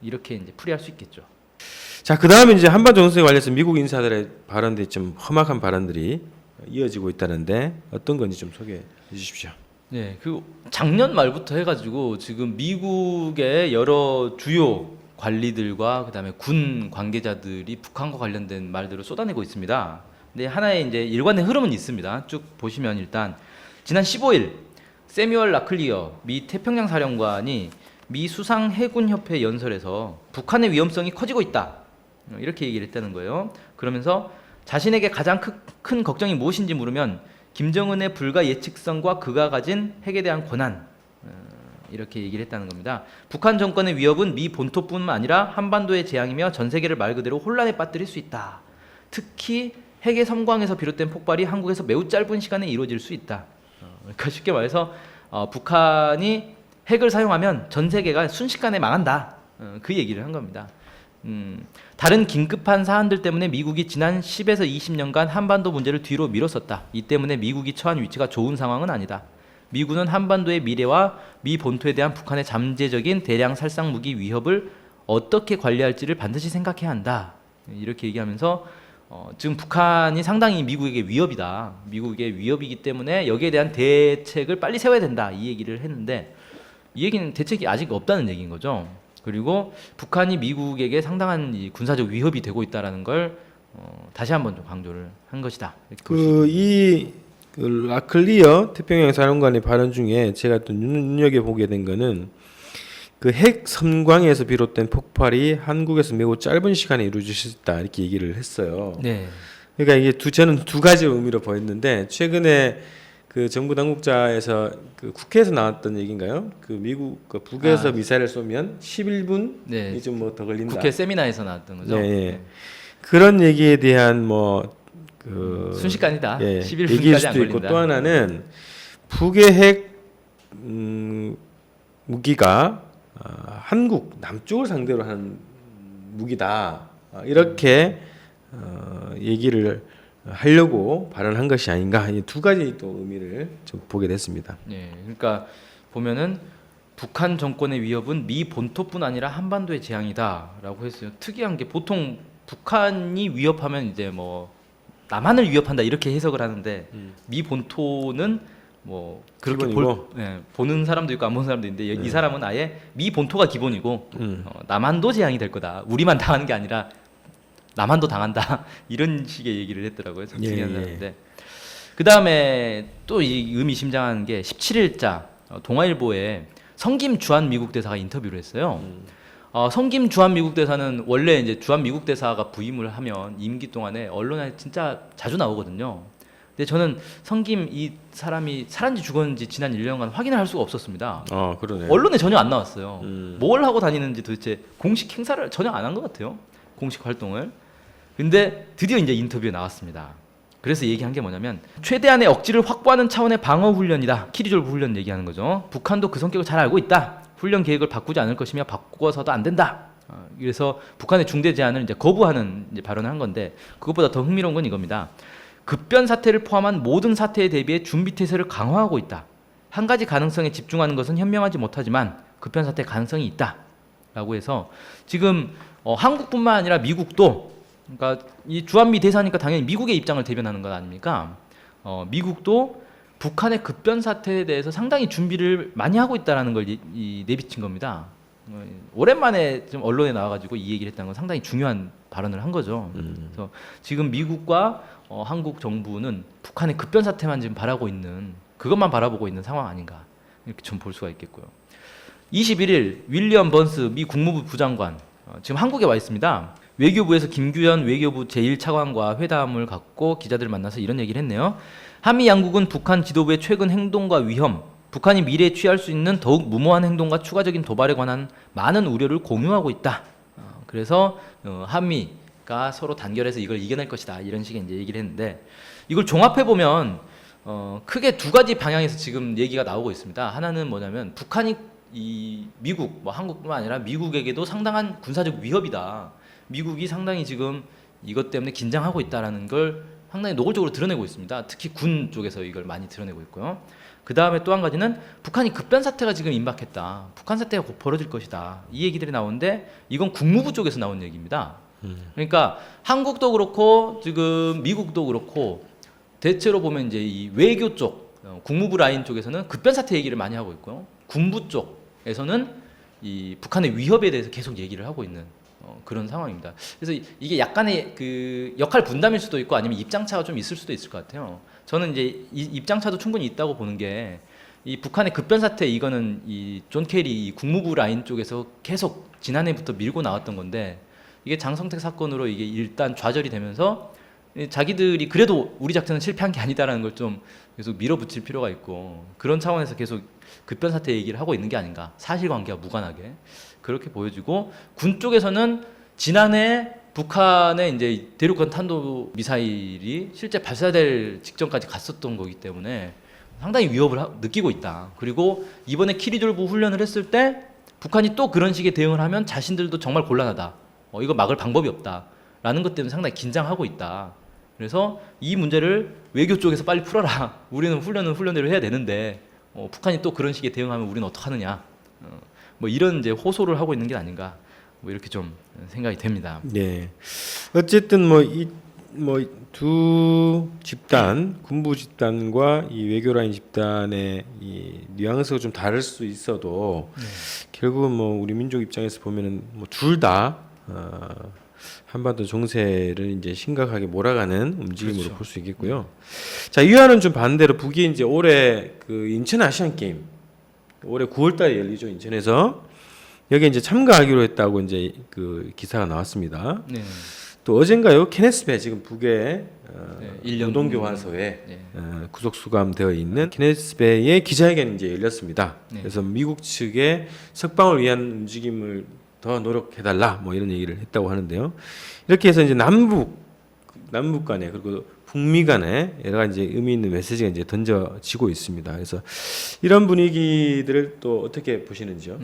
이렇게 이제 풀이할 수 있겠죠. 자, 그 다음에 이제 한반도 정세에 관련해서 미국 인사들의 발언들이 좀 험악한 발언들이 이어지고 있다는데 어떤 건지 좀 소개해 주십시오. 네, 그 작년 말부터 해가지고 지금 미국의 여러 주요 관리들과 그다음에 군 관계자들이 북한과 관련된 말들을 쏟아내고 있습니다. 근데 하나의 이제 일관된 흐름은 있습니다. 쭉 보시면 일단 지난 15일 세뮤얼 라클리어 미 태평양 사령관이 미 수상 해군 협회 연설에서 북한의 위험성이 커지고 있다. 이렇게 얘기를 했다는 거예요. 그러면서 자신에게 가장 큰 걱정이 무엇인지 물으면 김정은의 불가 예측성과 그가 가진 핵에 대한 권한 이렇게 얘기를 했다는 겁니다. 북한 정권의 위협은 미 본토뿐만 아니라 한반도의 재앙이며 전 세계를 말 그대로 혼란에 빠뜨릴 수 있다. 특히 핵의 섬광에서 비롯된 폭발이 한국에서 매우 짧은 시간에 이루어질 수 있다. 그러니까 쉽게 말해서 북한이 핵을 사용하면 전 세계가 순식간에 망한다. 그 얘기를 한 겁니다. 다른 긴급한 사안들 때문에 미국이 지난 10에서 20년간 한반도 문제를 뒤로 미뤘었다. 이 때문에 미국이 처한 위치가 좋은 상황은 아니다. 미군은 한반도의 미래와 미 본토에 대한 북한의 잠재적인 대량 살상 무기 위협을 어떻게 관리할지를 반드시 생각해야 한다. 이렇게 얘기하면서 지금 북한이 상당히 미국에게 위협이다. 미국의 위협이기 때문에 여기에 대한 대책을 빨리 세워야 된다. 이 얘기를 했는데 이 얘기는 대책이 아직 없다는 얘기인 거죠. 그리고 북한이 미국에게 상당한 이 군사적 위협이 되고 있다라는 걸 다시 한번 좀 강조를 한 것이다. 그 라클리어 태평양 사령관의 발언 중에 제가 또 눈여겨 보게 된 거는 그 핵 섬광에서 비롯된 폭발이 한국에서 매우 짧은 시간에 이루어질 수 있다 이렇게 얘기를 했어요. 네. 그러니까 이게 저는 두 가지 의미로 보였는데 최근에 그 정부 당국자에서 그 국회에서 나왔던 얘기인가요? 그 미국 그 북에서 미사일을 쏘면 11분이 네. 좀 뭐 더 걸린다. 국회 세미나에서 나왔던 거죠. 네. 그런 얘기에 대한 뭐 그 순식간이다. 예, 11분까지 얘기일 안 수도 있고 걸린다. 또 하나는 북의 핵 무기가 한국 남쪽을 상대로 한 무기다 이렇게 얘기를 하려고 발언한 것이 아닌가 이 두 가지 또 의미를 좀 보게 됐습니다. 예, 그러니까 보면은 북한 정권의 위협은 미 본토뿐 아니라 한반도의 재앙이다라고 했어요. 특이한 게 보통 북한이 위협하면 이제 뭐 남한을 위협한다 이렇게 해석을 하는데 미 본토는 뭐 그렇게 보는 사람도 있고 안 보는 사람도 있는데 이 사람은 아예 미 본토가 기본이고 남한도 재앙이 될 거다. 우리만 당하는 게 아니라 남한도 당한다. 이런 식의 얘기를 했더라고요. 특이한 사람인데 그 다음에 또 이 의미심장한 게 17일자 동아일보에 성김 주한 미국 대사가 인터뷰를 했어요. 성김 주한 미국 대사는 원래 이제 주한 미국 대사가 부임을 하면 임기 동안에 언론에 진짜 자주 나오거든요. 근데 저는 성김 이 사람이 살았는지 죽었는지 지난 1년간 확인을 할 수가 없었습니다. 그러네. 언론에 전혀 안 나왔어요. 뭘 하고 다니는지 도대체 공식 행사를 전혀 안 한 것 같아요. 공식 활동을. 근데 드디어 이제 인터뷰에 나왔습니다. 그래서 얘기한 게 뭐냐면 최대한의 억지를 확보하는 차원의 방어 훈련이다. 키리졸브 훈련 얘기하는 거죠. 북한도 그 성격을 잘 알고 있다. 훈련 계획을 바꾸지 않을 것이며 바꾸어서도 안 된다. 그래서 북한의 중대 제안을 이제 거부하는 이제 발언을 한 건데 그것보다 더 흥미로운 건 이겁니다. 급변 사태를 포함한 모든 사태에 대비해 준비 태세를 강화하고 있다. 한 가지 가능성에 집중하는 것은 현명하지 못하지만 급변 사태 가능성이 있다라고 해서 지금 한국뿐만 아니라 미국도 그러니까 이 주한미 대사니까 당연히 미국의 입장을 대변하는 것 아닙니까? 미국도 북한의 급변 사태에 대해서 상당히 준비를 많이 하고 있다라는 걸 내비친 겁니다. 오랜만에 좀 언론에 나와가지고 이 얘기를 했다는 건 상당히 중요한 발언을 한 거죠. 그래서 지금 미국과 한국 정부는 북한의 급변 사태만 지금 바라고 있는 그것만 바라보고 있는 상황 아닌가 이렇게 좀 볼 수가 있겠고요. 21일 윌리엄 번스 미 국무부 부장관 지금 한국에 와 있습니다. 외교부에서 김규현 외교부 제1차관과 회담을 갖고 기자들을 만나서 이런 얘기를 했네요. 한미 양국은 북한 지도부의 최근 행동과 위험, 북한이 미래에 취할 수 있는 더욱 무모한 행동과 추가적인 도발에 관한 많은 우려를 공유하고 있다. 그래서 한미가 서로 단결해서 이걸 이겨낼 것이다. 이런 식의 이제 얘기를 했는데 이걸 종합해 보면 크게 두 가지 방향에서 지금 얘기가 나오고 있습니다. 하나는 뭐냐면 북한이 이 미국, 뭐 한국뿐만 아니라 미국에게도 상당한 군사적 위협이다. 미국이 상당히 지금 이것 때문에 긴장하고 있다라는 걸 상당히 노골적으로 드러내고 있습니다. 특히 군 쪽에서 이걸 많이 드러내고 있고요. 그 다음에 또 한 가지는 북한이 급변 사태가 지금 임박했다. 북한 사태가 곧 벌어질 것이다. 이 얘기들이 나오는데 이건 국무부 쪽에서 나온 얘기입니다. 그러니까 한국도 그렇고 지금 미국도 그렇고 대체로 보면 이제 이 외교 쪽, 국무부 라인 쪽에서는 급변 사태 얘기를 많이 하고 있고요. 군부 쪽에서는 이 북한의 위협에 대해서 계속 얘기를 하고 있는 그런 상황입니다. 그래서 이게 약간의 그 역할 분담일 수도 있고 아니면 입장차가 좀 있을 수도 있을 것 같아요. 저는 이제 이 입장차도 충분히 있다고 보는 게 이 북한의 급변 사태 이거는 이 존 케리 이 국무부 라인 쪽에서 계속 지난해부터 밀고 나왔던 건데 이게 장성택 사건으로 이게 일단 좌절이 되면서 자기들이 그래도 우리 작전은 실패한 게 아니다라는 걸 좀 계속 밀어붙일 필요가 있고 그런 차원에서 계속 급변 사태 얘기를 하고 있는 게 아닌가 사실관계와 무관하게 그렇게 보여지고 군 쪽에서는 지난해 북한의 이제 대륙간 탄도 미사일이 실제 발사될 직전까지 갔었던 거기 때문에 상당히 위협을 느끼고 있다. 그리고 이번에 키리졸브 훈련을 했을 때 북한이 또 그런 식의 대응을 하면 자신들도 정말 곤란하다. 이거 막을 방법이 없다라는 것 때문에 상당히 긴장하고 있다. 그래서 이 문제를 외교 쪽에서 빨리 풀어라. 우리는 훈련은 훈련대로 해야 되는데 북한이 또 그런 식의 대응하면 우리는 어떡하느냐. 뭐 이런 이제 호소를 하고 있는 게 아닌가. 뭐 이렇게 좀 생각이 됩니다. 네. 어쨌든 뭐 두 집단, 군부 집단과 이 외교 라인 집단의 이 뉘앙스가 좀 다를 수 있어도 결국은 뭐 우리 민족 입장에서 보면은 뭐 둘 다 한반도 정세를 이제 심각하게 몰아가는 움직임으로 그렇죠. 볼 수 있겠고요. 자, 이와는 좀 반대로 북이 이제 올해 그 인천 아시안 게임 올해 9월달에 열리죠 인천에서 여기 이제 참가하기로 했다고 이제 그 기사가 나왔습니다. 네. 또 어젠가요 케네스 배 지금 북의 네, 노동교환소에 네. 구속 수감되어 있는 케네스 배의 기자회견이 이제 열렸습니다. 네. 그래서 미국 측에 석방을 위한 움직임을 더 노력해달라 뭐 이런 얘기를 했다고 하는데요. 이렇게 해서 이제 남북 간에 그리고 북미 간에 여러 가지 이제 의미 있는 메시지가 이제 던져지고 있습니다. 그래서 이런 분위기들을 또 어떻게 보시는지요?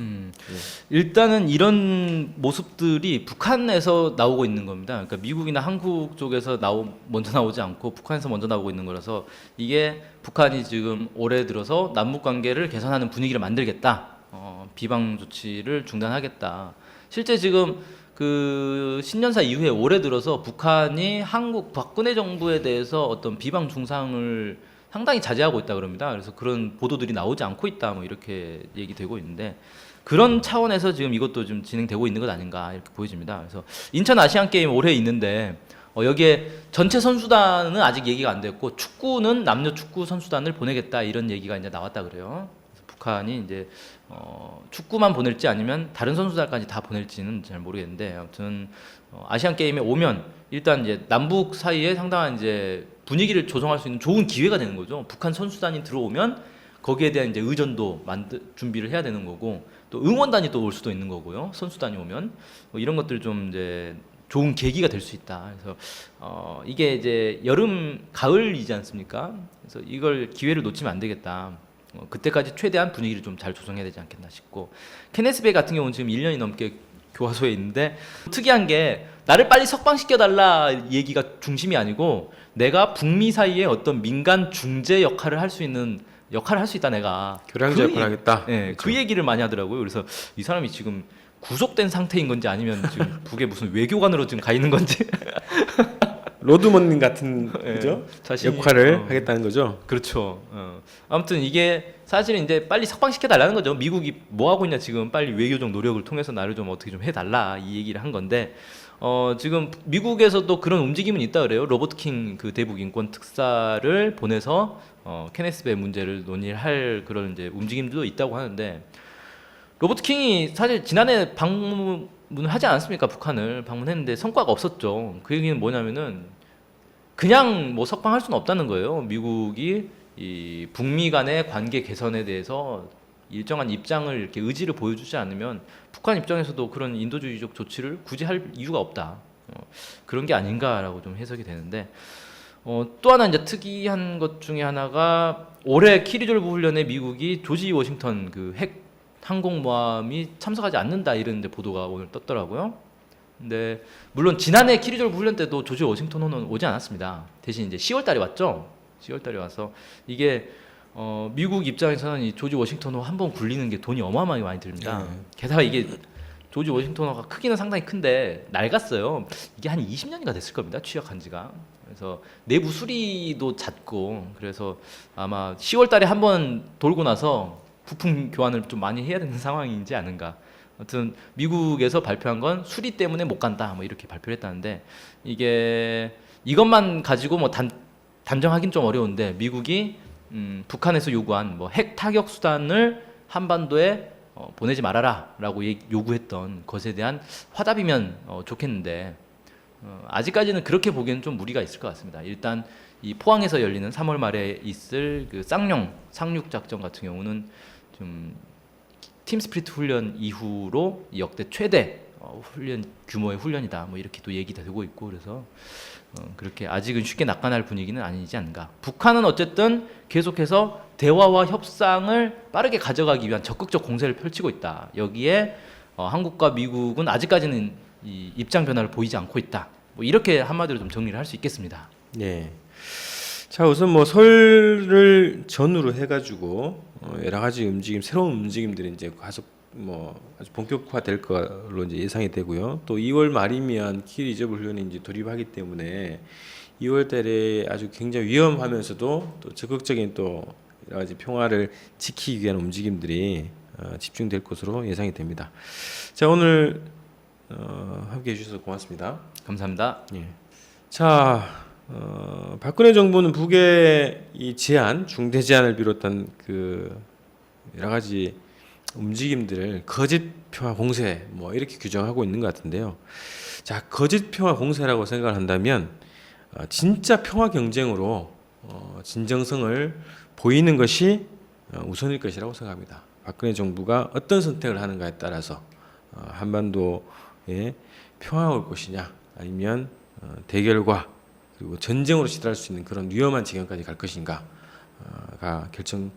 일단은 이런 모습들이 북한에서 나오고 있는 겁니다. 그러니까 미국이나 한국 쪽에서 먼저 나오지 않고 북한에서 먼저 나오고 있는 거라서 이게 북한이 지금 올해 들어서 남북 관계를 개선하는 분위기를 만들겠다. 비방 조치를 중단하겠다. 실제 지금 그 신년사 이후에 올해 들어서 북한이 한국 박근혜 정부에 대해서 어떤 비방 중상을 상당히 자제하고 있다 그럽니다. 그래서 그런 보도들이 나오지 않고 있다 뭐 이렇게 얘기되고 있는데 그런 차원에서 지금 이것도 좀 진행되고 있는 것 아닌가 이렇게 보여집니다. 그래서 인천 아시안 게임 올해 있는데 여기에 전체 선수단은 아직 얘기가 안 됐고 축구는 남녀 축구 선수단을 보내겠다 이런 얘기가 이제 나왔다 그래요. 그래서 북한이 이제 축구만 보낼지 아니면 다른 선수단까지 다 보낼지는 잘 모르겠는데 아무튼 아시안 게임에 오면 일단 이제 남북 사이에 상당한 이제 분위기를 조성할 수 있는 좋은 기회가 되는 거죠. 북한 선수단이 들어오면 거기에 대한 이제 의전도 준비를 해야 되는 거고 또 응원단이 또 올 수도 있는 거고요. 선수단이 오면 뭐 이런 것들 좀 이제 좋은 계기가 될 수 있다. 그래서 이게 이제 여름 가을이지 않습니까? 그래서 이걸 기회를 놓치면 안 되겠다. 그때까지 최대한 분위기를 좀 잘 조성해야 되지 않겠나 싶고, 케네스 베이 같은 경우는 지금 1년이 넘게 교화소에 있는데 특이한 게 나를 빨리 석방시켜 달라 얘기가 중심이 아니고 내가 북미 사이에 어떤 민간 중재 역할을 할 수 있다 내가 교량자 역할을 하겠다. 네, 그렇죠. 그 얘기를 많이 하더라고요. 그래서 이 사람이 지금 구속된 상태인 건지 아니면 지금 북에 무슨 외교관으로 지금 가 있는 건지 로드먼 같은 그죠? 자신이- 역할을 하겠다는 거죠. 그렇죠. 아무튼 이게 사실은 이제 빨리 석방시켜 달라는 거죠. 미국이 뭐 하고 있냐 지금 빨리 외교적 노력을 통해서 나를 좀 어떻게 좀 해달라 이 얘기를 한 건데 지금 미국에서도 그런 움직임은 있다 그래요. 로버트 킹 그 대북 인권 특사를 보내서 케네스 베이 문제를 논의할 그런 이제 움직임도 있다고 하는데 로버트 킹이 사실 지난해 방문을 하지 않았습니까? 북한을 방문했는데 성과가 없었죠. 그 얘기는 뭐냐면은 그냥 뭐 석방할 수는 없다는 거예요. 미국이 이 북미 간의 관계 개선에 대해서 일정한 입장을 이렇게 의지를 보여주지 않으면 북한 입장에서도 그런 인도주의적 조치를 굳이 할 이유가 없다. 그런 게 아닌가라고 좀 해석이 되는데 또 하나 이제 특이한 것 중에 하나가 올해 키리졸브 훈련에 미국이 조지 워싱턴 그 핵 항공모함이 참석하지 않는다 이런 이제 보도가 오늘 떴더라고요. 근데 물론 지난해 키리졸브 훈련 때도 조지 워싱턴호는 오지 않았습니다. 대신 이제 10월달에 왔죠. 10월달에 와서 이게 미국 입장에서는 이 조지 워싱턴호 한 번 굴리는 게 돈이 어마어마하게 많이 듭니다. 게다가 이게 조지 워싱턴호가 크기는 상당히 큰데 낡았어요. 이게 한 20년이가 됐을 겁니다. 취역한 지가. 그래서 내부 수리도 잦고 그래서 아마 10월달에 한 번 돌고 나서 부품 교환을 좀 많이 해야 되는 상황이지 않은가. 아무튼 미국에서 발표한 건 수리 때문에 못 간다 뭐 이렇게 발표를 했다는데 이게 이것만 가지고 뭐 단정하긴 좀 어려운데 미국이 북한에서 요구한 뭐 핵 타격 수단을 한반도에 보내지 말아라라고 요구했던 것에 대한 화답이면 좋겠는데 아직까지는 그렇게 보기에는 좀 무리가 있을 것 같습니다. 일단 이 포항에서 열리는 3월 말에 있을 그 쌍용 상륙 작전 같은 경우는 좀 팀 스프리트 훈련 이후로 역대 최대 훈련 규모의 훈련이다. 뭐 이렇게 또 얘기가 되고 있고 그래서 그렇게 아직은 쉽게 낙관할 분위기는 아니지 않은가. 북한은 어쨌든 계속해서 대화와 협상을 빠르게 가져가기 위한 적극적 공세를 펼치고 있다. 여기에 한국과 미국은 아직까지는 이 입장 변화를 보이지 않고 있다. 뭐 이렇게 한마디로 좀 정리를 할 수 있겠습니다. 네. 자 우선 뭐 설을 전후로 해가지고 여러 가지 움직임, 새로운 움직임들이 이제 계속 뭐 아주 본격화될 걸로 이제 예상이 되고요. 또 2월 말이면 키 리저브 훈련이 이제 돌입하기 때문에 2월 달에 아주 굉장히 위험하면서도 또 적극적인 또 여러 가지 평화를 지키기 위한 움직임들이 집중될 것으로 예상이 됩니다. 자 오늘 함께 해주셔서 고맙습니다. 감사합니다. 예. 자. 박근혜 정부는 북의 이 제안, 중대 제안을 비롯한 그 여러 가지 움직임들을 거짓 평화 공세 뭐 이렇게 규정하고 있는 것 같은데요. 자, 거짓 평화 공세라고 생각을 한다면 진짜 평화 경쟁으로 진정성을 보이는 것이 우선일 것이라고 생각합니다. 박근혜 정부가 어떤 선택을 하는가에 따라서 한반도에 평화가 올 것이냐 아니면 대결과 그리고 전쟁으로 치달을 수 있는 그런 위험한 지경까지 갈 것인가가 결정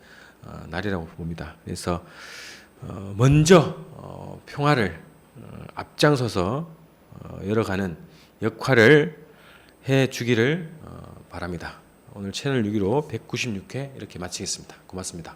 날이라고 봅니다. 그래서 먼저 평화를 앞장서서 열어가는 역할을 해주기를 바랍니다. 오늘 채널 6기로 196회 이렇게 마치겠습니다. 고맙습니다.